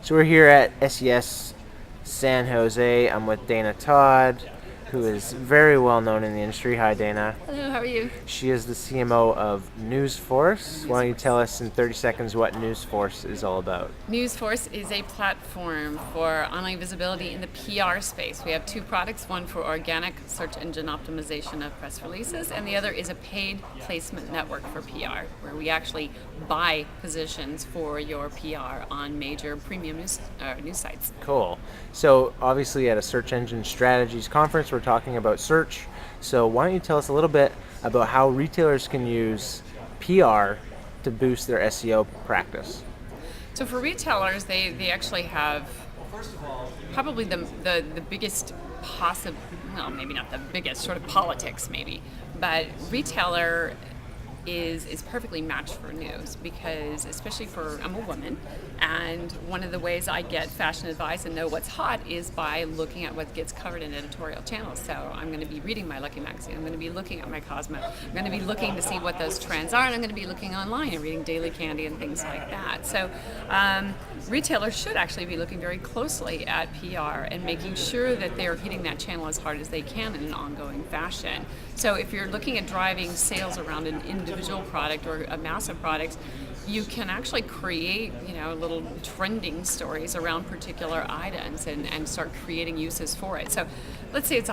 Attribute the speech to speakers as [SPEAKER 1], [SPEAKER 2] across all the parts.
[SPEAKER 1] So we're here at SES San Jose. I'm with Dana Todd, who is very well known in the industry. Hi, Dana.
[SPEAKER 2] Hello, how are you?
[SPEAKER 1] She is the CMO of NewsForce. Why don't you tell us in 30 seconds what NewsForce is all about?
[SPEAKER 2] NewsForce is a platform for online visibility in the PR space. We have two products, one for organic search engine optimization of press releases, and the other is a paid placement network for PR, where we actually buy positions for your PR on major premium news sites.
[SPEAKER 1] Cool. So obviously at a search engine strategies conference, we're talking about search. So why don't you tell us a little bit about how retailers can use PR to boost their SEO practice?
[SPEAKER 2] So for retailers, they actually have probably the biggest possible, well, maybe not the biggest, sort of politics maybe, but retailer is perfectly matched for news because especially I'm a woman, and one of the ways I get fashion advice and know what's hot is by looking at what gets covered in editorial channels. So I'm going to be reading my Lucky magazine, I'm going to be looking at my Cosmo, I'm going to be looking to see what those trends are, and I'm going to be looking online and reading Daily Candy and things like that. So retailers should actually be looking very closely at PR and making sure that they're hitting that channel as hard as they can in an ongoing fashion. So if you're looking at driving sales around an individual product or a massive product, you can actually create, little trending stories around particular items and start creating uses for it. So let's say it's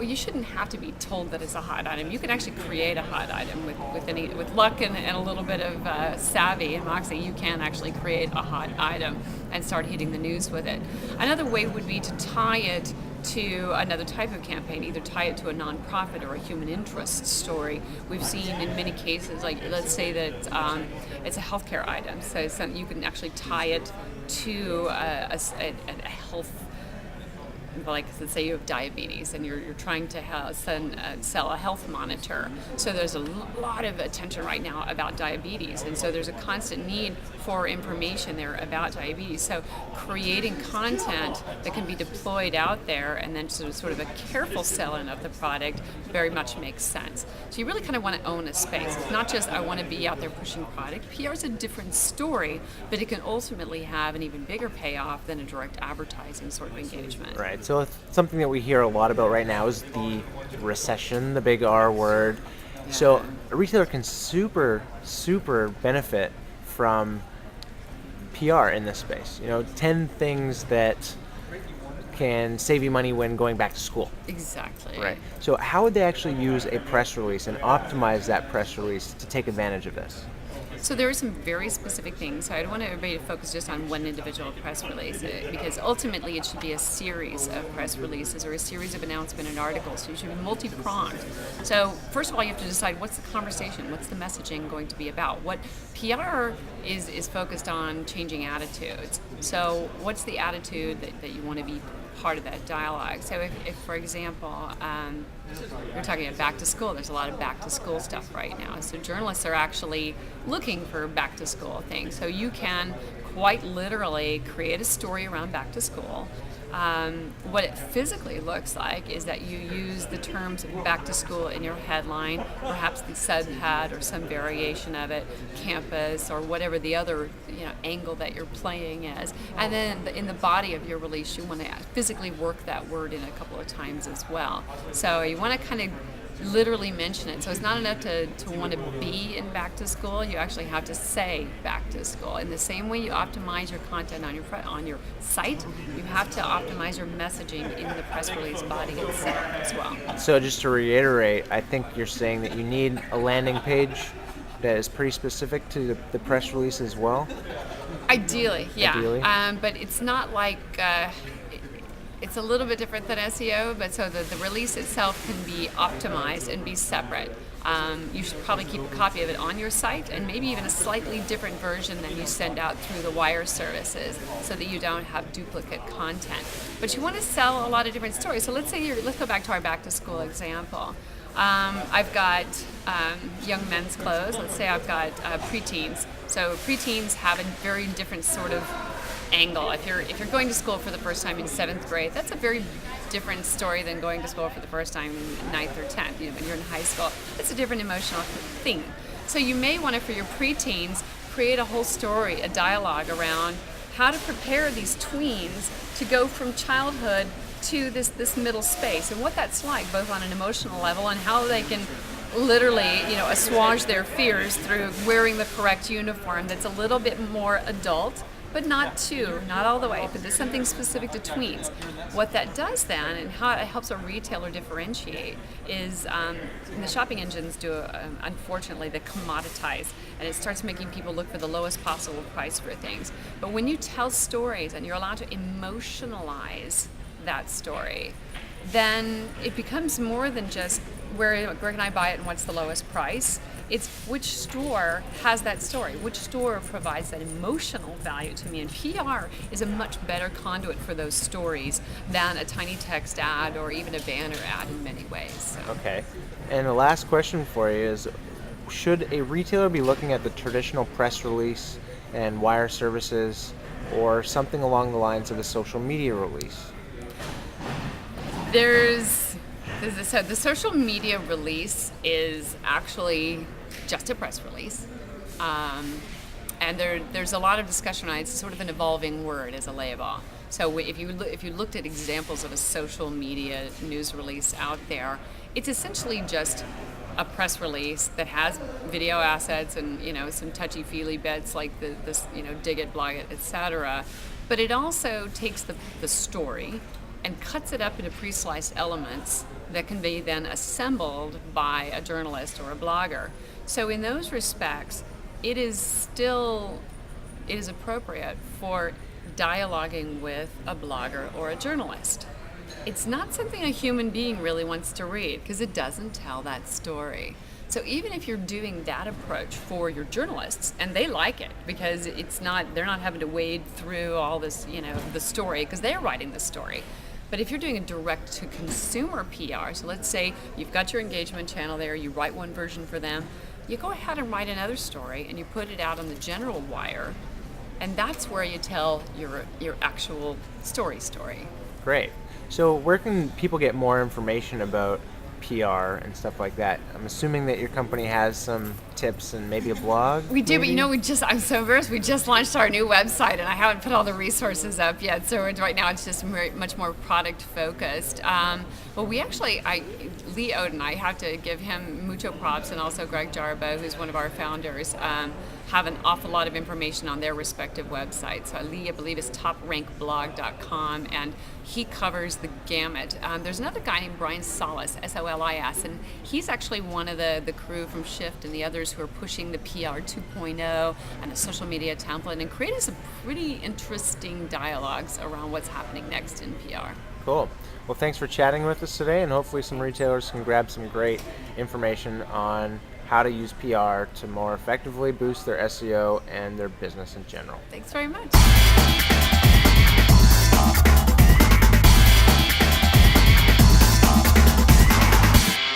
[SPEAKER 2] you shouldn't have to be told that it's a hot item. You can actually create a hot item with luck and a little bit of savvy and moxie. You can actually create a hot item and start hitting the news with it. Another way would be to tie it to another type of campaign, either tie it to a nonprofit or a human interest story. We've seen in many cases, like let's say that it's a healthcare item, so you can actually tie it to a health, like let's say you have diabetes and you're trying to sell a health monitor. So there's a lot of attention right now about diabetes, and so there's a constant need for information there about diabetes. So creating content that can be deployed out there and then sort of a careful selling of the product very much makes sense. So you really kind of want to own a space. It's not just I want to be out there pushing product. PR is a different story, but it can ultimately have an even bigger payoff than a direct advertising sort of engagement.
[SPEAKER 1] Right. So something that we hear a lot about right now is the recession, the big R word.
[SPEAKER 2] Yeah.
[SPEAKER 1] So a retailer can super benefit from PR in this space. 10 things that can save you money when going back to school.
[SPEAKER 2] Exactly.
[SPEAKER 1] Right. So how would they actually use a press release and optimize that press release to take advantage of this?
[SPEAKER 2] So there are some very specific things. So I don't want everybody to focus just on one individual press release because ultimately it should be a series of press releases or a series of announcement and articles. So you should be multi-pronged. So first of all, you have to decide what's the conversation, what's the messaging going to be about. What PR is focused on changing attitudes. So what's the attitude that you want to be part of that dialogue? So if for example, we're talking about back to school, there's a lot of back to school stuff right now. So journalists are actually looking for back to school things. So you can quite literally create a story around back to school. What it physically looks like is that you use the terms back to school in your headline, perhaps the subhead or some variation of it, campus or whatever the other angle that you're playing is. And then in the body of your release, you want to physically work that word in a couple of times as well. So you want to kind of literally mention it. So it's not enough to want to be in back to school. You actually have to say back to school. In the same way you optimize your content on your site, you have to optimize your messaging in the press release body itself as well.
[SPEAKER 1] So just to reiterate, I think you're saying that you need a landing page that is pretty specific to the press release as well?
[SPEAKER 2] Ideally, yeah.
[SPEAKER 1] Ideally?
[SPEAKER 2] But it's not like... it's a little bit different than SEO, but so the release itself can be optimized and be separate. You should probably keep a copy of it on your site and maybe even a slightly different version than you send out through the wire services so that you don't have duplicate content. But you want to sell a lot of different stories. So let's go back to our back to school example. I've got young men's clothes. Let's say I've got preteens. So preteens have a very different sort of angle. If you're going to school for the first time in 7th grade, that's a very different story than going to school for the first time in 9th or 10th. When you're in high school, it's a different emotional thing. So you may want to, for your preteens, create a whole story, a dialogue around how to prepare these tweens to go from childhood to this middle space, and what that's like, both on an emotional level and how they can literally, assuage their fears through wearing the correct uniform that's a little bit more adult, but not all the way, but there's something specific to tweens. What that does then, and how it helps a retailer differentiate, is the shopping engines do, unfortunately, they commoditize, and it starts making people look for the lowest possible price for things. But when you tell stories and you're allowed to emotionalize that story, then it becomes more than just where can I buy it and what's the lowest price. It's which store has that story, which store provides that emotional value to me. And PR is a much better conduit for those stories than a tiny text ad or even a banner ad in many ways. So.
[SPEAKER 1] Okay. And the last question for you is, should a retailer be looking at the traditional press release and wire services, or something along the lines of a social media release?
[SPEAKER 2] So the social media release is actually just a press release, and there's a lot of discussion on it. It's sort of an evolving word as a label. So if you looked at examples of a social media news release out there, it's essentially just a press release that has video assets and some touchy-feely bits like this dig it, blog it, etc. But it also takes the story and cuts it up into pre-sliced elements that can be then assembled by a journalist or a blogger. So in those respects, it is appropriate for dialoguing with a blogger or a journalist. It's not something a human being really wants to read because it doesn't tell that story. So even if you're doing that approach for your journalists, and they like it because they're not having to wade through all this, the story, because they're writing the story. But if you're doing a direct-to-consumer PR, so let's say you've got your engagement channel there, you write one version for them, you go ahead and write another story, and you put it out on the general wire, and that's where you tell your actual story.
[SPEAKER 1] Great. So where can people get more information about PR and stuff like that? I'm assuming that your company has some tips and maybe a blog.
[SPEAKER 2] We do,
[SPEAKER 1] maybe?
[SPEAKER 2] but I'm so embarrassed. We just launched our new website, and I haven't put all the resources up yet. So right now, it's just much more product focused. Well, Lee Oden, I have to give him mucho props, and also Greg Jarbo, who's one of our founders, have an awful lot of information on their respective websites. So Lee, I believe, is toprankblog.com, and he covers the gamut. There's another guy named Brian Solis, Solis, and he's actually one of the crew from Shift and the others who are pushing the PR 2.0 and the social media template and creating some pretty interesting dialogues around what's happening next in PR.
[SPEAKER 1] Cool. Well, thanks for chatting with us today, and hopefully some retailers can grab some great information on how to use PR to more effectively boost their SEO and their business in general.
[SPEAKER 2] Thanks very much.